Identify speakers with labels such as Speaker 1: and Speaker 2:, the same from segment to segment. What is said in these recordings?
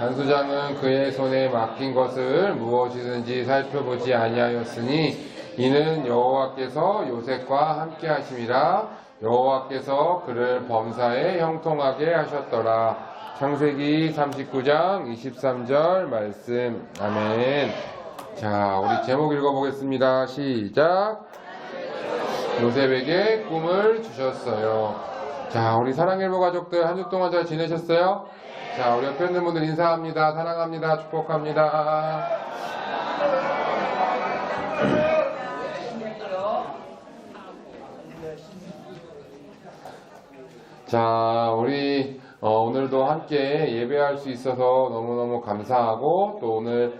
Speaker 1: 간수장은 그의 손에 맡긴 것을 무엇이든지 살펴보지 아니하였으니 이는 여호와께서 요셉과 함께 하심이라. 여호와께서 그를 범사에 형통하게 하셨더라. 창세기 39장 23절 말씀. 아멘. 자, 우리 제목 읽어보겠습니다. 시작. 요셉에게 꿈을 주셨어요. 자, 우리 사랑일보 가족들 한 주 동안 잘 지내셨어요? 자, 우리 옆에 있는 분들 인사합니다. 사랑합니다. 축복합니다. 자, 우리 오늘도 함께 예배할 수 있어서 너무너무 감사하고 또 오늘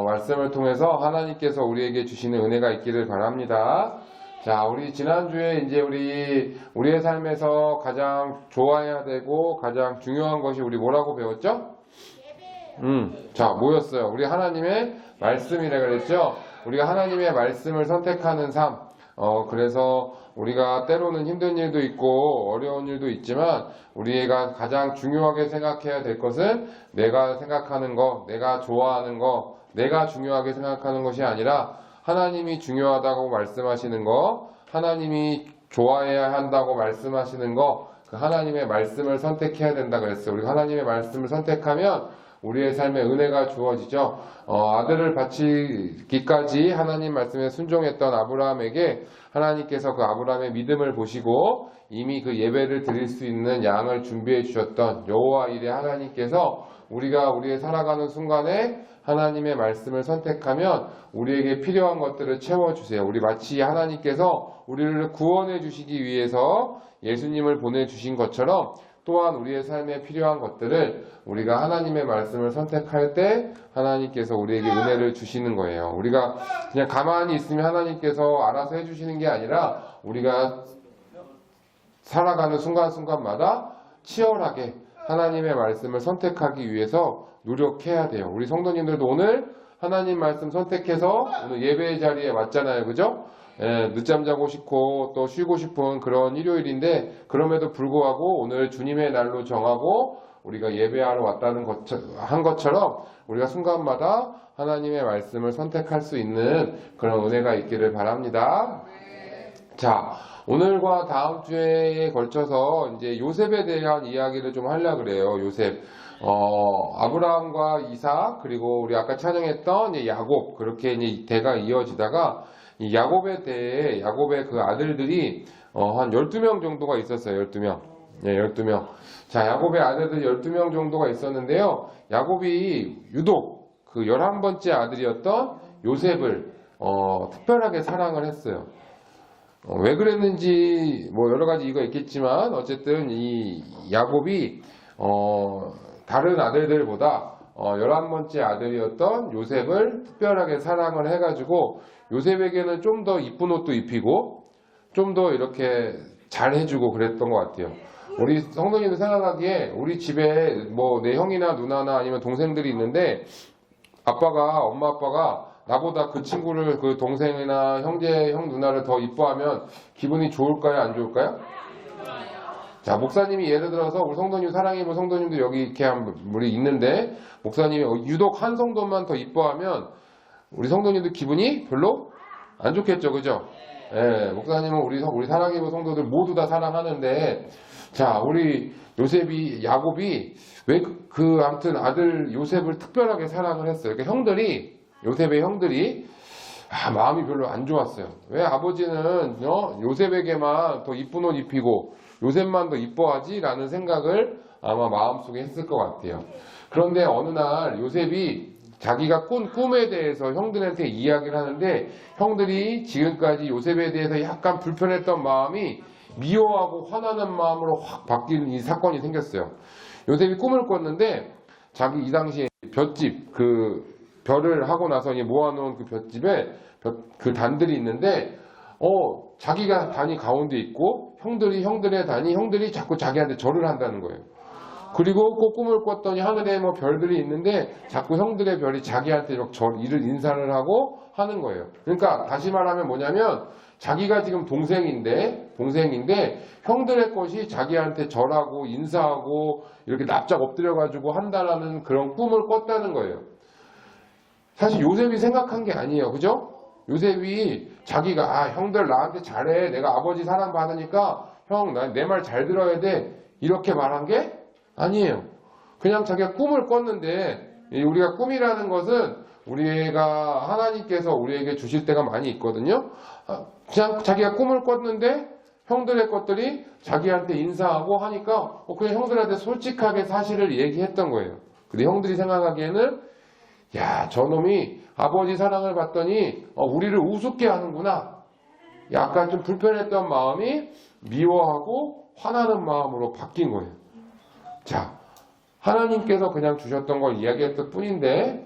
Speaker 1: 말씀을 통해서 하나님께서 우리에게 주시는 은혜가 있기를 바랍니다. 자, 우리 지난주에 이제 우리의 삶에서 가장 좋아해야 되고 가장 중요한 것이 우리 뭐라고 배웠죠? 자, 뭐였어요? 우리 하나님의 말씀이라 그랬죠? 우리가 하나님의 말씀을 선택하는 삶. 그래서 우리가 때로는 힘든 일도 있고 어려운 일도 있지만 우리가 가장 중요하게 생각해야 될 것은 내가 생각하는 거, 내가 좋아하는 거, 내가 중요하게 생각하는 것이 아니라 하나님이 중요하다고 말씀하시는 거, 하나님이 좋아해야 한다고 말씀하시는 거, 그 하나님의 말씀을 선택해야 된다 그랬어요. 우리가 하나님의 말씀을 선택하면 우리의 삶에 은혜가 주어지죠. 아들을 바치기까지 하나님 말씀에 순종했던 아브라함에게 하나님께서 그 아브라함의 믿음을 보시고 이미 그 예배를 드릴 수 있는 양을 준비해 주셨던 여호와 일의 하나님께서 우리가 우리의 살아가는 순간에 하나님의 말씀을 선택하면 우리에게 필요한 것들을 채워주세요. 우리 마치 하나님께서 우리를 구원해 주시기 위해서 예수님을 보내주신 것처럼 또한 우리의 삶에 필요한 것들을 우리가 하나님의 말씀을 선택할 때 하나님께서 우리에게 은혜를 주시는 거예요. 우리가 그냥 가만히 있으면 하나님께서 알아서 해주시는 게 아니라 우리가 살아가는 순간순간마다 치열하게 하나님의 말씀을 선택하기 위해서 노력해야 돼요. 우리 성도님들도 오늘 하나님 말씀 선택해서 오늘 예배의 자리에 왔잖아요. 그죠? 늦잠 자고 싶고 또 쉬고 싶은 그런 일요일인데 그럼에도 불구하고 오늘 주님의 날로 정하고 우리가 예배하러 왔다는 한 것처럼 우리가 순간마다 하나님의 말씀을 선택할 수 있는 그런 은혜가 있기를 바랍니다. 자, 오늘과 다음 주에 걸쳐서 이제 요셉에 대한 이야기를 좀 하려고 그래요. 요셉. 아브라함과 이삭 그리고 우리 아까 찬양했던 야곱 그렇게 이제 대가 이어지다가 이 야곱에 대해 야곱의 그 아들들이 한 12명 정도가 있었어요. 12명. 네, 12명. 자, 야곱의 아들들 12명 정도가 있었는데요. 야곱이 유독 그 11번째 아들이었던 요셉을 특별하게 사랑을 했어요. 왜 그랬는지 뭐 여러 가지 이유가 있겠지만 어쨌든 이 야곱이 다른 아들들보다 11번째 아들이었던 요셉을 특별하게 사랑을 해가지고 요셉에게는 좀 더 이쁜 옷도 입히고 좀 더 이렇게 잘 해주고 그랬던 것 같아요. 우리 성도님들 생각하기에 우리 집에 뭐 내 형이나 누나나 아니면 동생들이 있는데 엄마 아빠가 나보다 그 친구를 그 동생이나 형제, 형 누나를 더 이뻐하면 기분이 좋을까요? 안 좋을까요? 자, 목사님이 예를 들어서 우리 성도님 사랑해본 성도님들 여기 이렇게 우리 있는데 목사님이 유독 한 성도만 더 이뻐하면 우리 성도님들 기분이 별로 안 좋겠죠, 그죠? 예, 목사님은 우리 사랑해본 성도들 모두 다 사랑하는데 자, 우리 야곱이 왜 아무튼 아들 요셉을 특별하게 사랑을 했어요. 그러니까 요셉의 형들이 마음이 별로 안 좋았어요. 왜 아버지는 요셉에게만 더 이쁜 옷 입히고 요셉만 더 이뻐하지? 라는 생각을 아마 마음속에 했을 것 같아요. 그런데 어느 날 요셉이 자기가 꾼 꿈에 대해서 형들한테 이야기를 하는데 형들이 지금까지 요셉에 대해서 약간 불편했던 마음이 미워하고 화나는 마음으로 확 바뀌는 이 사건이 생겼어요. 요셉이 꿈을 꿨는데 자기 이 당시에 볏집 별을 하고 나서 모아놓은 그 볏집에 그 단들이 있는데 자기가 단이 가운데 있고 형들의 단이 형들이 자꾸 자기한테 절을 한다는 거예요. 그리고 꼭 꿈을 꿨더니 하늘에 뭐 별들이 있는데 자꾸 형들의 별이 자기한테 막 이를 인사를 하고 하는 거예요. 그러니까 다시 말하면 뭐냐면 자기가 지금 동생인데 형들의 것이 자기한테 절하고 인사하고 이렇게 납작 엎드려가지고 한다라는 그런 꿈을 꿨다는 거예요. 사실 요셉이 생각한 게 아니에요. 그죠? 요셉이 자기가 형들 나한테 잘해. 내가 아버지 사랑받으니까 형 내 말 잘 들어야 돼. 이렇게 말한 게 아니에요. 그냥 자기가 꿈을 꿨는데 우리가 꿈이라는 것은 우리가 하나님께서 우리에게 주실 때가 많이 있거든요. 그냥 자기가 꿈을 꿨는데 형들의 것들이 자기한테 인사하고 하니까 그냥 형들한테 솔직하게 사실을 얘기했던 거예요. 근데 형들이 생각하기에는 야, 저놈이 아버지 사랑을 받더니 우리를 우습게 하는구나. 약간 좀 불편했던 마음이 미워하고 화나는 마음으로 바뀐 거예요. 자, 하나님께서 그냥 주셨던 걸 이야기했을 뿐인데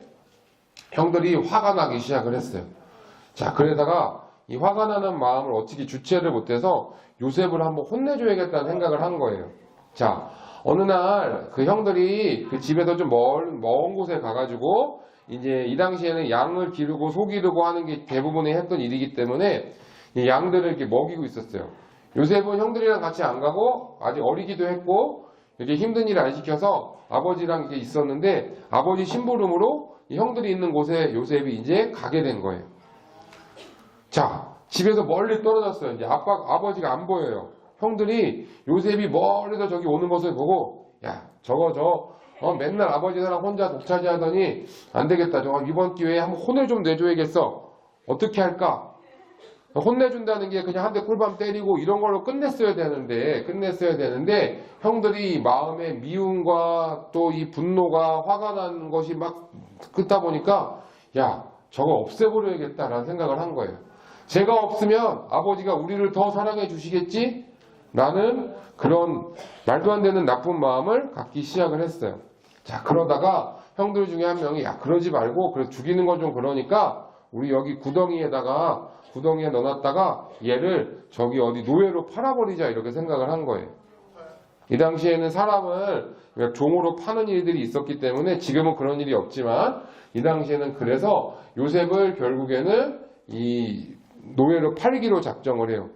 Speaker 1: 형들이 화가 나기 시작을 했어요. 자, 그러다가 이 화가 나는 마음을 어떻게 주체를 못해서 요셉을 한번 혼내줘야겠다는 생각을 한 거예요. 자, 어느 날 그 형들이 그 집에서 좀 먼 곳에 가가지고 이제 이 당시에는 양을 기르고 소 기르고 하는 게 대부분이 했던 일이기 때문에 이 양들을 이렇게 먹이고 있었어요. 요셉은 형들이랑 같이 안 가고 아직 어리기도 했고 이렇게 힘든 일을 안 시켜서 아버지랑 이렇게 있었는데 아버지 심부름으로 이 형들이 있는 곳에 요셉이 이제 가게 된 거예요. 자, 집에서 멀리 떨어졌어요. 이제 아버지가 안 보여요. 형들이 요셉이 멀리서 저기 오는 것을 보고 야, 맨날 아버지 사랑 혼자 독차지하더니 안 되겠다. 이번 기회에 한번 혼을 좀 내줘야겠어. 어떻게 할까? 혼내준다는 게 그냥 한 대 꿀밤 때리고 이런 걸로 끝냈어야 되는데 형들이 마음의 미움과 또 이 분노가 화가 난 것이 막 끓다 보니까 야, 저거 없애버려야겠다라는 생각을 한 거예요. 제가 없으면 아버지가 우리를 더 사랑해 주시겠지? 라는 그런 말도 안 되는 나쁜 마음을 갖기 시작을 했어요. 자, 그러다가 형들 중에 한 명이 야, 그러지 말고 그래 죽이는 건 좀 그러니까 우리 여기 구덩이에 넣어놨다가 얘를 저기 어디 노예로 팔아버리자 이렇게 생각을 한 거예요. 이 당시에는 사람을 종으로 파는 일들이 있었기 때문에 지금은 그런 일이 없지만 이 당시에는 그래서 요셉을 결국에는 이 노예로 팔기로 작정을 해요.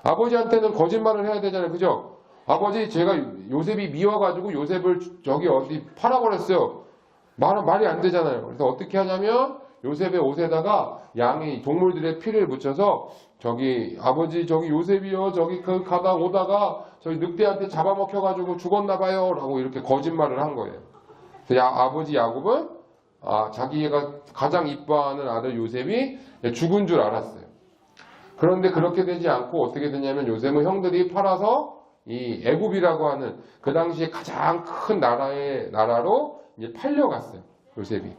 Speaker 1: 아버지한테는 거짓말을 해야 되잖아요. 그죠? 아버지 제가 요셉이 미워가지고 요셉을 저기 어디 팔아버렸어요. 말이 안 되잖아요. 그래서 어떻게 하냐면 요셉의 옷에다가 양이 동물들의 피를 묻혀서 저기 아버지 저기 요셉이요 저기 가다 오다가 저기 늑대한테 잡아먹혀가지고 죽었나봐요 라고 이렇게 거짓말을 한 거예요. 그래서 아버지 야곱은 자기가 가장 이뻐하는 아들 요셉이 죽은 줄 알았어요. 그런데 그렇게 되지 않고 어떻게 되냐면 요셉은 형들이 팔아서 이 애굽이라고 하는 그 당시에 가장 큰 나라로 이제 팔려갔어요. 요셉이.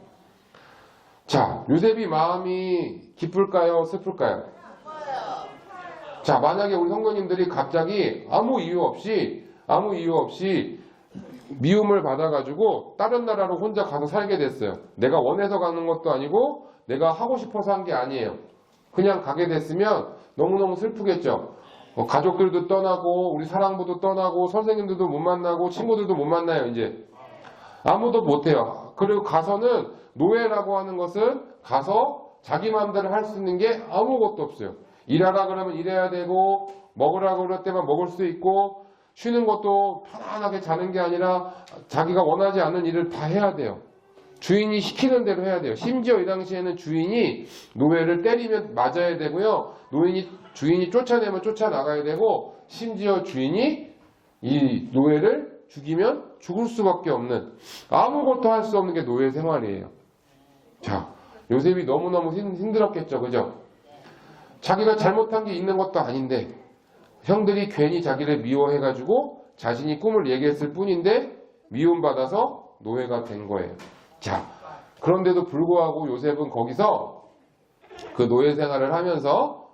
Speaker 1: 자, 요셉이 마음이 기쁠까요? 슬플까요? 자, 만약에 우리 성도님들이 갑자기 아무 이유 없이 미움을 받아가지고 다른 나라로 혼자 가서 살게 됐어요. 내가 원해서 가는 것도 아니고 내가 하고 싶어서 한 게 아니에요. 그냥 가게 됐으면 너무너무 슬프겠죠. 가족들도 떠나고 우리 사랑부도 떠나고 선생님들도 못 만나고 친구들도 못 만나요. 이제 아무도 못해요. 그리고 가서는 노예라고 하는 것은 가서 자기 마음대로 할 수 있는 게 아무것도 없어요. 일하라 그러면 일해야 되고 먹으라고 그럴 때만 먹을 수 있고 쉬는 것도 편안하게 자는 게 아니라 자기가 원하지 않는 일을 다 해야 돼요. 주인이 시키는 대로 해야 돼요. 심지어 이 당시에는 주인이 노예를 때리면 맞아야 되고요. 주인이 쫓아내면 쫓아나가야 되고 심지어 주인이 이 노예를 죽이면 죽을 수밖에 없는 아무것도 할 수 없는 게 노예 생활이에요. 자, 요셉이 너무너무 힘들었겠죠. 그죠? 자기가 잘못한 게 있는 것도 아닌데 형들이 괜히 자기를 미워해가지고 자신이 꿈을 얘기했을 뿐인데 미움받아서 노예가 된 거예요. 자, 그런데도 불구하고 요셉은 거기서 그 노예 생활을 하면서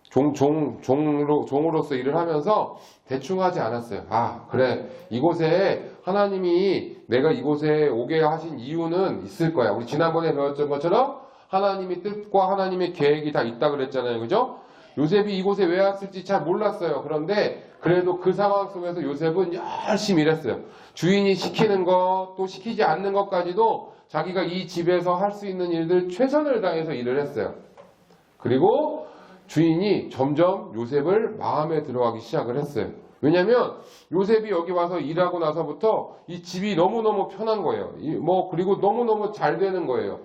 Speaker 1: 종으로서 일을 하면서 대충 하지 않았어요. 그래. 이곳에 하나님이 내가 이곳에 오게 하신 이유는 있을 거야. 우리 지난번에 배웠던 것처럼 하나님의 뜻과 하나님의 계획이 다 있다 그랬잖아요. 그죠? 요셉이 이곳에 왜 왔을지 잘 몰랐어요. 그런데 그래도 그 상황 속에서 요셉은 열심히 일했어요. 주인이 시키는 것, 또 시키지 않는 것까지도 자기가 이 집에서 할 수 있는 일들 최선을 다해서 일을 했어요. 그리고 주인이 점점 요셉을 마음에 들어하기 시작을 했어요. 왜냐면 요셉이 여기 와서 일하고 나서부터 이 집이 너무너무 편한 거예요. 그리고 너무너무 잘 되는 거예요.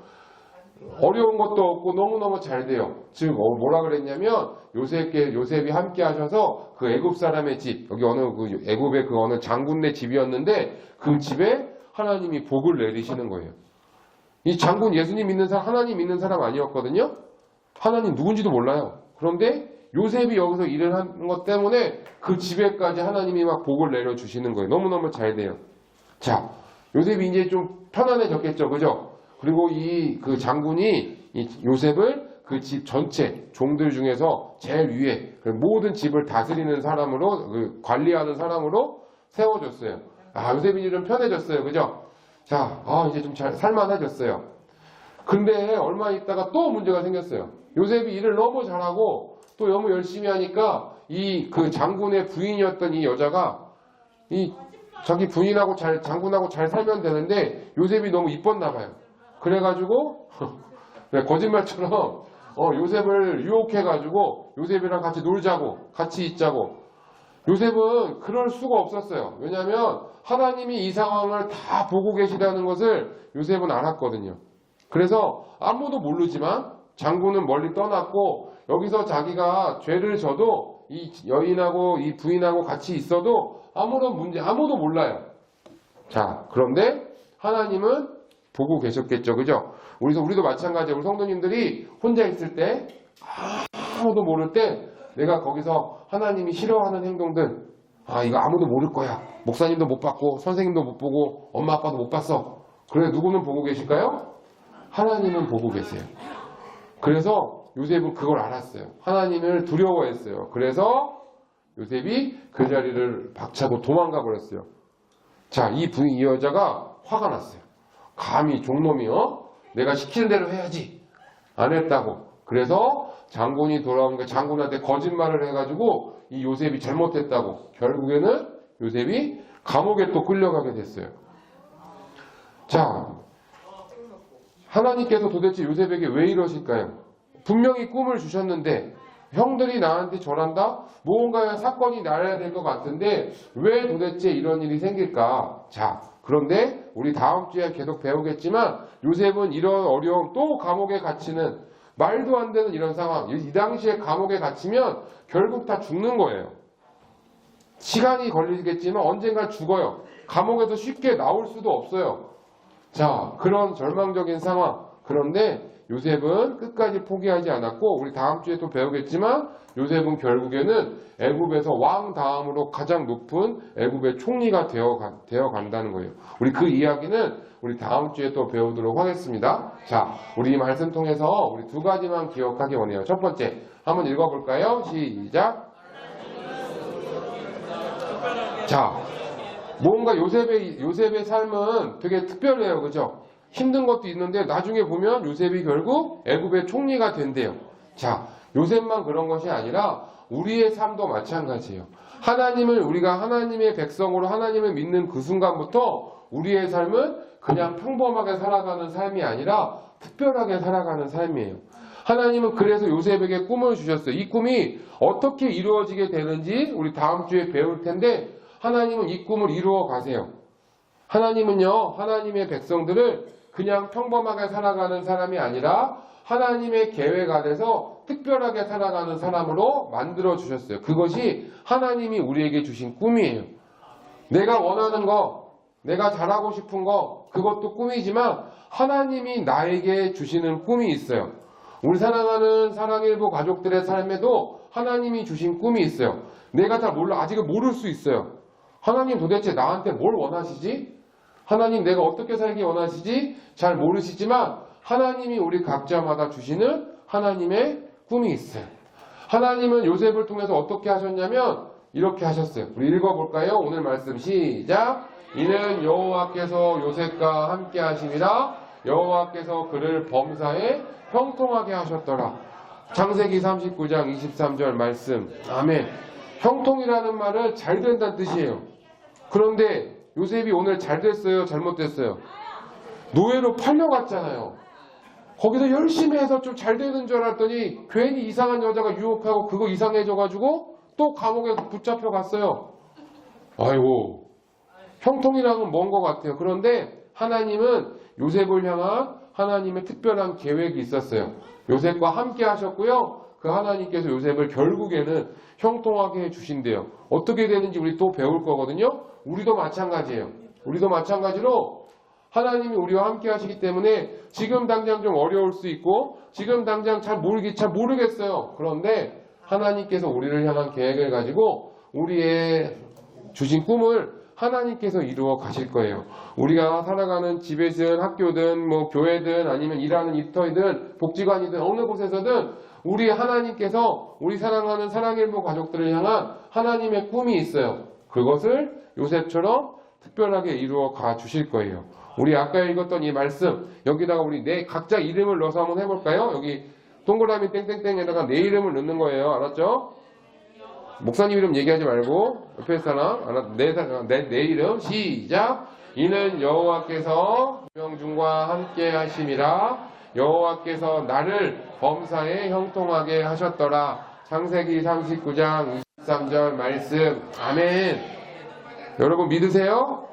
Speaker 1: 어려운 것도 없고 너무너무 잘 돼요. 즉 뭐라 그랬냐면 요셉이 함께 하셔서 그 애굽 사람의 집, 여기 애굽의 그 어느 장군네 집이었는데 그 집에 하나님이 복을 내리시는 거예요. 이 장군 예수님 믿는 사람, 하나님 믿는 사람 아니었거든요. 하나님 누군지도 몰라요. 그런데 요셉이 여기서 일을 한 것 때문에 그 집에까지 하나님이 막 복을 내려주시는 거예요. 너무너무 잘 돼요. 자, 요셉이 이제 좀 편안해졌겠죠. 그죠? 그리고 그 장군이 이 요셉을 그 집 전체 종들 중에서 제일 위에 모든 집을 다스리는 사람으로, 관리하는 사람으로 세워줬어요. 요셉이 이제 좀 편해졌어요. 그죠? 자, 이제 좀 잘 살만해졌어요. 근데 얼마 있다가 또 문제가 생겼어요. 요셉이 일을 너무 잘하고 또 너무 열심히 하니까 그 장군의 부인이었던 이 여자가 자기 부인하고 장군하고 잘 살면 되는데 요셉이 너무 이뻤나 봐요. 그래가지고 거짓말처럼 요셉을 유혹해가지고 요셉이랑 같이 놀자고 같이 있자고. 요셉은 그럴 수가 없었어요. 왜냐하면 하나님이 이 상황을 다 보고 계시다는 것을 요셉은 알았거든요. 그래서 아무도 모르지만 장군은 멀리 떠났고 여기서 자기가 죄를 져도 이 여인하고 이 부인하고 같이 있어도 아무도 몰라요. 자, 그런데 하나님은 보고 계셨겠죠. 그죠? 우리도 마찬가지예요. 우리 성도님들이 혼자 있을 때 아무도 모를 때 내가 거기서 하나님이 싫어하는 행동들, 이거 아무도 모를 거야. 목사님도 못 봤고 선생님도 못 보고 엄마 아빠도 못 봤어. 그래 누구는 보고 계실까요? 하나님은 보고 계세요. 그래서 요셉은 그걸 알았어요. 하나님을 두려워했어요. 그래서 요셉이 그 자리를 박차고 도망가 버렸어요. 자, 이 여자가 화가 났어요. 감히 종놈이요? 내가 시키는 대로 해야지. 안 했다고. 그래서 장군이 돌아오니까 장군한테 거짓말을 해가지고 이 요셉이 잘못했다고. 결국에는 요셉이 감옥에 또 끌려가게 됐어요. 자, 하나님께서 도대체 요셉에게 왜 이러실까요? 분명히 꿈을 주셨는데 형들이 나한테 절한다? 무언가 사건이 나야 될 것 같은데 왜 도대체 이런 일이 생길까? 자, 그런데 우리 다음 주에 계속 배우겠지만 요셉은 이런 어려움, 또 감옥에 갇히는 말도 안 되는 이런 상황, 이 당시에 감옥에 갇히면 결국 다 죽는 거예요. 시간이 걸리겠지만 언젠가 죽어요. 감옥에서 쉽게 나올 수도 없어요. 자, 그런 절망적인 상황. 그런데 요셉은 끝까지 포기하지 않았고 우리 다음 주에 또 배우겠지만 요셉은 결국에는 애굽에서 왕 다음으로 가장 높은 애굽의 총리가 되어 간다는 거예요. 우리 그 이야기는 우리 다음 주에 또 배우도록 하겠습니다. 자, 우리 이 말씀 통해서 우리 두 가지만 기억하기 원해요. 첫 번째, 한번 읽어볼까요? 시작. 자, 뭔가 요셉의 삶은 되게 특별해요. 그죠? 힘든 것도 있는데 나중에 보면 요셉이 결국 애굽의 총리가 된대요. 자, 요셉만 그런 것이 아니라 우리의 삶도 마찬가지예요. 우리가 하나님의 백성으로 하나님을 믿는 그 순간부터 우리의 삶은 그냥 평범하게 살아가는 삶이 아니라 특별하게 살아가는 삶이에요. 하나님은 그래서 요셉에게 꿈을 주셨어요. 이 꿈이 어떻게 이루어지게 되는지 우리 다음 주에 배울 텐데 하나님은 이 꿈을 이루어 가세요. 하나님은요, 하나님의 백성들을 그냥 평범하게 살아가는 사람이 아니라 하나님의 계획 안에서 특별하게 살아가는 사람으로 만들어 주셨어요. 그것이 하나님이 우리에게 주신 꿈이에요. 내가 원하는 거, 내가 잘하고 싶은 거, 그것도 꿈이지만 하나님이 나에게 주시는 꿈이 있어요. 우리 사랑하는 사랑일부 가족들의 삶에도 하나님이 주신 꿈이 있어요. 내가 잘 몰라, 아직은 모를 수 있어요. 하나님 도대체 나한테 뭘 원하시지? 하나님 내가 어떻게 살기 원하시지? 잘 모르시지만 하나님이 우리 각자마다 주시는 하나님의 꿈이 있어요. 하나님은 요셉을 통해서 어떻게 하셨냐면 이렇게 하셨어요. 우리 읽어볼까요? 오늘 말씀 시작. 이는 여호와께서 요셉과 함께 하심이라 여호와께서 그를 범사에 형통하게 하셨더라. 창세기 39장 23절 말씀. 아멘. 형통이라는 말은 잘 된다는 뜻이에요. 그런데 요셉이 오늘 잘 됐어요? 잘못됐어요? 노예로 팔려갔잖아요. 거기서 열심히 해서 좀 잘 되는 줄 알았더니 괜히 이상한 여자가 유혹하고 그거 이상해져가지고 또 감옥에 붙잡혀 갔어요. 아이고, 형통이랑은 먼 것 같아요. 그런데 하나님은 요셉을 향한 하나님의 특별한 계획이 있었어요. 요셉과 함께 하셨고요. 그 하나님께서 요셉을 결국에는 형통하게 해주신대요. 어떻게 되는지 우리 또 배울 거거든요. 우리도 마찬가지예요. 우리도 마찬가지로 하나님이 우리와 함께 하시기 때문에 지금 당장 좀 어려울 수 있고 지금 당장 잘 모르겠어요. 그런데 하나님께서 우리를 향한 계획을 가지고 우리의 주신 꿈을 하나님께서 이루어 가실 거예요. 우리가 살아가는 집이든 학교든 뭐 교회든 아니면 일하는 일터이든 복지관이든 어느 곳에서든 우리 하나님께서 우리 사랑하는 사랑일부 가족들을 향한 하나님의 꿈이 있어요. 그것을 요셉처럼 특별하게 이루어 가 주실 거예요. 우리 아까 읽었던 이 말씀 여기다가 우리 각자 이름을 넣어서 한번 해볼까요? 여기 동그라미 땡땡땡에다가 내 이름을 넣는 거예요. 알았죠? 목사님 이름 얘기하지 말고 옆에 사람 내 이름 시작. 이는 여호와께서 명중과 함께 하심이라. 여호와께서 나를 범사에 형통하게 하셨더라. 창세기 39장 23절 말씀. 아멘. 여러분 믿으세요?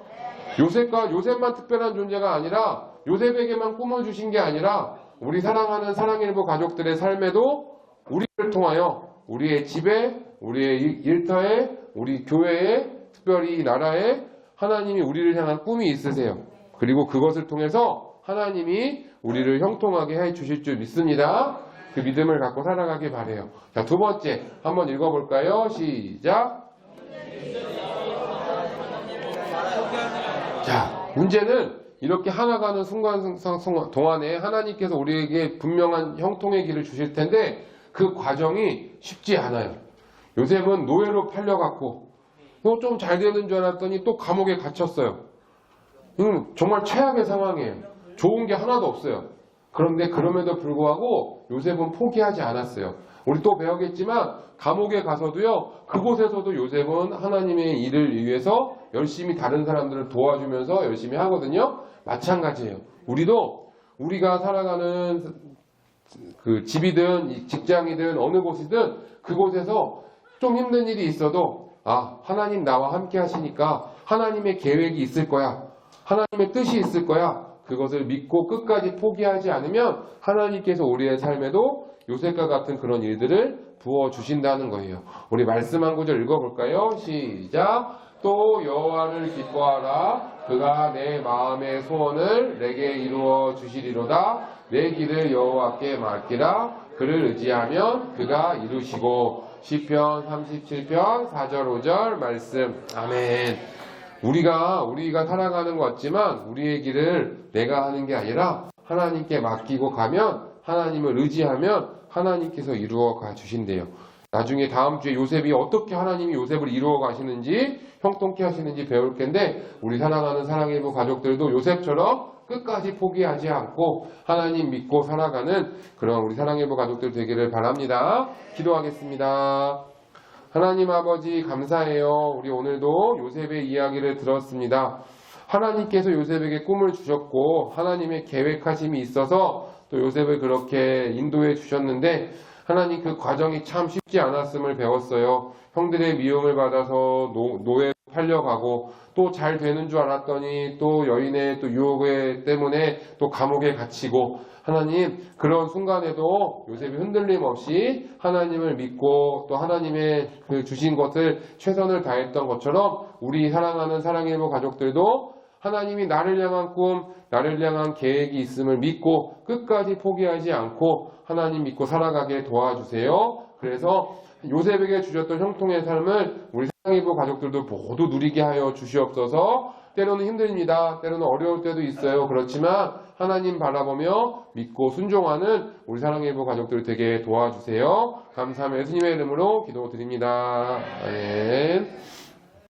Speaker 1: 요셉만 특별한 존재가 아니라 요셉에게만 꿈을 주신 게 아니라 우리 사랑하는 사랑일부 가족들의 삶에도 우리를 통하여 우리의 집에, 우리의 일터에, 우리 교회에, 특별히 이 나라에 하나님이 우리를 향한 꿈이 있으세요. 그리고 그것을 통해서 하나님이 우리를 형통하게 해 주실 줄 믿습니다. 그 믿음을 갖고 살아가길 바래요. 자, 두 번째 한번 읽어볼까요? 시작. 자, 문제는 이렇게 하나가는 순간 동안에 하나님께서 우리에게 분명한 형통의 길을 주실 텐데 그 과정이 쉽지 않아요. 요셉은 노예로 팔려갔고 또 좀 잘 되는 줄 알았더니 또 감옥에 갇혔어요. 정말 최악의 상황이에요. 좋은 게 하나도 없어요. 그런데 그럼에도 불구하고 요셉은 포기하지 않았어요. 우리 또 배우겠지만 감옥에 가서도요, 그곳에서도 요셉은 하나님의 일을 위해서 열심히 다른 사람들을 도와주면서 열심히 하거든요. 마찬가지예요. 우리가 살아가는 그 집이든 직장이든 어느 곳이든 그곳에서 좀 힘든 일이 있어도 하나님 나와 함께 하시니까 하나님의 계획이 있을 거야. 하나님의 뜻이 있을 거야. 그것을 믿고 끝까지 포기하지 않으면 하나님께서 우리의 삶에도 요셉과 같은 그런 일들을 부어주신다는 거예요. 우리 말씀 한 구절 읽어볼까요? 시작. 또 여호와를 기뻐하라. 그가 내 마음의 소원을 내게 이루어 주시리로다. 내 길을 여호와께 맡기라. 그를 의지하면 그가 이루시고. 시편 37편 4절 5절 말씀. 아멘. 우리가 살아가는 것 같지만 우리의 길을 내가 하는 게 아니라 하나님께 맡기고 가면, 하나님을 의지하면 하나님께서 이루어 가 주신대요. 나중에 다음 주에 요셉이 어떻게 하나님이 요셉을 이루어 가시는지, 형통케 하시는지 배울 텐데, 우리 사랑하는 사랑일부 가족들도 요셉처럼 끝까지 포기하지 않고 하나님 믿고 살아가는 그런 우리 사랑일부 가족들 되기를 바랍니다. 기도하겠습니다. 하나님 아버지 감사해요. 우리 오늘도 요셉의 이야기를 들었습니다. 하나님께서 요셉에게 꿈을 주셨고 하나님의 계획하심이 있어서 또 요셉을 그렇게 인도해 주셨는데 하나님 그 과정이 참 쉽지 않았음을 배웠어요. 형들의 미움을 받아서 노예로 팔려가고 또 잘 되는 줄 알았더니 또 여인의 또 유혹에 때문에 또 감옥에 갇히고 하나님 그런 순간에도 요셉이 흔들림 없이 하나님을 믿고 또 하나님의 그 주신 것을 최선을 다했던 것처럼 우리 사랑하는 사랑일부 가족들도 하나님이 나를 향한 꿈, 나를 향한 계획이 있음을 믿고 끝까지 포기하지 않고 하나님 믿고 살아가게 도와주세요. 그래서 요셉에게 주셨던 형통의 삶을 우리 사랑일부 가족들도 모두 누리게 하여 주시옵소서. 때로는 힘듭니다. 때로는 어려울 때도 있어요. 그렇지만 하나님 바라보며 믿고 순종하는 우리 사랑일부 가족들 되게 도와주세요. 감사하며 예수님의 이름으로 기도드립니다. 아멘.